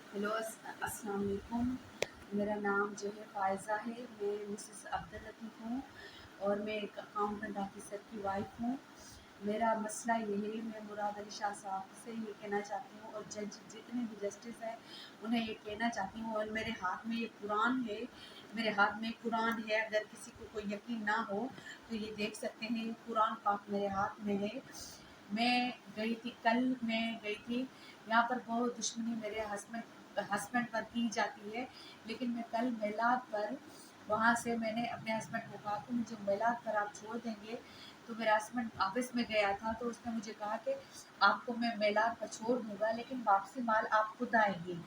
Hello अस्सलाम वालेकुम। मेरा नाम जो है फ़ायज़ा है। मैं मिसेस अब्दुल लतीफ़ हूँ और मैं एक अकाउंटेंट ऑफिसर की वाइफ हूँ। मेरा मसला ये है, मैं मुराद अली शाह साहब से ये कहना चाहती हूँ और जज जितने भी जस्टिस हैं उन्हें ये कहना चाहती हूँ, और मेरे हाथ में ये कुरान है, मेरे हाथ में कुरान है। अगर किसी को कोई यकीन ना हो तो ये देख सकते हैं, ये कुरान पाक मेरे हाथ में है। कल मैं गई थी, यहाँ पर बहुत दुश्मनी मेरे हस्बैंड पर की जाती है, लेकिन मैं कल मेलाद पर वहाँ से मैंने अपने हस्बैंड को कहा कि मुझे मेलाद पर आप छोड़ देंगे। तो मेरा हस्बैंड ऑफिस में गया था, तो उसने मुझे कहा कि आपको मैं मेलाद पर छोड़ दूंगा, लेकिन वापसी माल आप खुद आएंगी।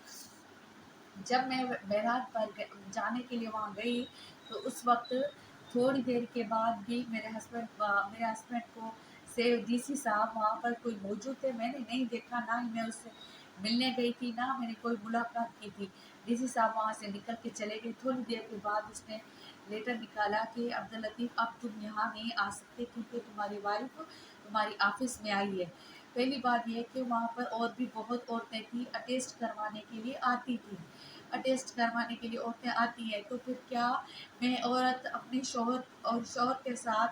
जब मैं मेलाद पर जाने के लिए वहाँ गई तो उस वक्त थोड़ी देर के बाद भी मेरे हस्बैंड को से डीसी साहब वहाँ पर कोई मौजूद थे। मैंने नहीं देखा, ना ही मैं उससे मिलने गई थी, ना मैंने कोई मुलाकात की थी। डीसी साहब वहाँ से निकल के चले गए। थोड़ी देर के बाद उसने लेटर निकाला कि अब्दुल लतीफ़ अब तुम यहाँ नहीं आ सकते, क्योंकि तुम्हारी वाइफ तुम्हारी ऑफिस में आई है। पहली बात यह कि वहाँ पर और भी बहुत औरतें थी, अटेस्ट करवाने के लिए आती थी। अटेस्ट करवाने के लिए औरतें आती हैं, तो फिर क्या मैं औरत अपने शौहर के साथ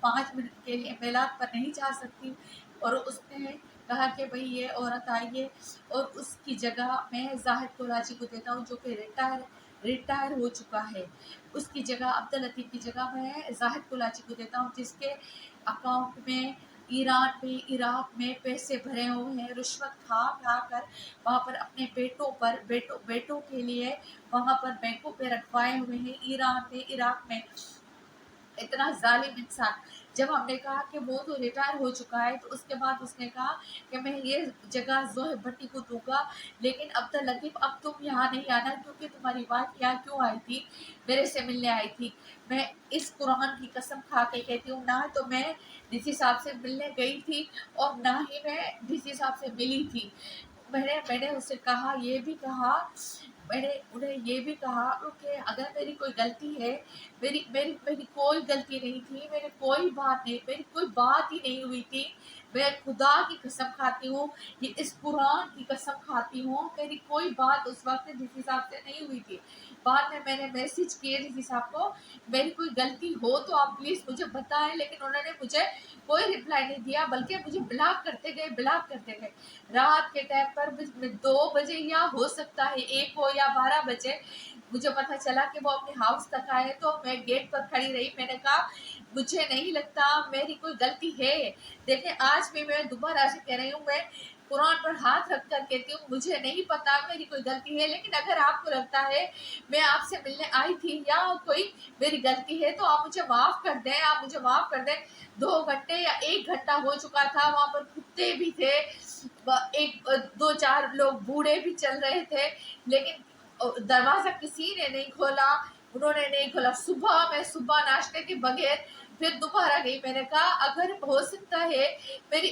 5 मिनट के लिए मेलाद पर नहीं जा सकती? और उसने कहा कि भाई ये औरत आई है, और उसकी जगह मैं जाहिद कोलाची को देता हूँ, जो कि रिटायर हो चुका है। उसकी जगह अब्दुल लतीफ़ की जगह मैं जाहिद कोलाची को देता हूँ, जिसके अकाउंट में ईरान में, इराक में पैसे भरे हुए हैं, रिश्वत खा खा कर वहाँ पर अपने बेटों के लिए वहाँ पर बैंकों पे रखवाए हुए हैं, ईरान में, इराक में। इतना जालिम इंसान। जब हमने कहा कि वो तो रिटायर हो चुका है, तो उसके बाद उसने कहा कि मैं ये जगह ज़ोहैब भट्टी को दूंगा, लेकिन अब्दुल लतीफ़ अब तुम यहाँ नहीं आना, क्योंकि तुम्हारी वाइफ यहाँ क्यों आई थी? मेरे से मिलने आई थी। मैं इस कुरान की कसम खा के कहती हूँ, ना तो मैं डीसी साहब से मिलने गई थी और ना ही मैं डीसी साहब से मिली थी। मैंने उससे कहा, ये भी कहा, मैंने उन्हें ये भी कहा कि अगर मेरी कोई गलती है, मेरी मेरी मेरी कोई गलती नहीं थी, मेरी कोई बात ही नहीं हुई थी। मैं खुदा की कसम खाती हूँ, ये इस कुरान की कसम खाती हूँ, मेरी कोई बात उस वक्त डीसी साहब से नहीं हुई थी। बाद में मैंने मैसेज किए डीसी साहब को, मेरी कोई गलती हो तो आप प्लीज़ मुझे बताएं, लेकिन उन्होंने मुझे कोई रिप्लाई नहीं दिया, बल्कि मुझे ब्लॉक करते गए। रात के टाइम पर 2 बजे, या हो सकता है 1 हो या 12 बजे, मुझे पता चला कि वो अपने हाउस तक आए, तो मैं गेट पर खड़ी रही। मैंने कहा, मुझे नहीं लगता मेरी कोई गलती है। देखिए, आज भी मैं दोबारा से कह रही हूँ, मैं कुरान पर हाथ रख कर कहती हूँ, मुझे नहीं पता मेरी कोई गलती है, लेकिन अगर आपको लगता है मैं आपसे मिलने आई थी या कोई मेरी गलती है, तो आप मुझे माफ़ कर दें, आप मुझे माफ़ कर दें। 2 घंटे या 1 घंटा हो चुका था, वहाँ पर कुत्ते भी थे, 2-4 लोग बूढ़े भी चल रहे थे, लेकिन दरवाज़ा किसी ने नहीं खोला, उन्होंने नहीं खोला। सुबह नाश्ते के बगैर फिर दोबारा गई। मैंने कहा, अगर हो सकता है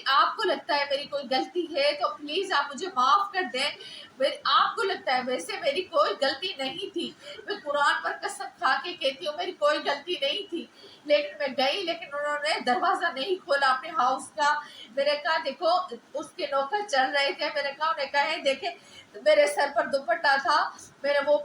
आपको लगता है मेरी कोई गलती है, तो प्लीज़ आप मुझे माफ़ कर दें। आपको लगता है, वैसे मेरी कोई गलती नहीं थी। मैं कुरान पर कसम खा के कहती हूँ, मेरी कोई गलती नहीं थी, लेकिन मैं गई, लेकिन उन्होंने दरवाज़ा नहीं खोला अपने हाउस का। मैंने कहा, देखो, उसके नौकर चल रहे थे, मैंने कहा, उन्हें कहे, देखे मेरे सर पर दुपट्टा था, मैंने वो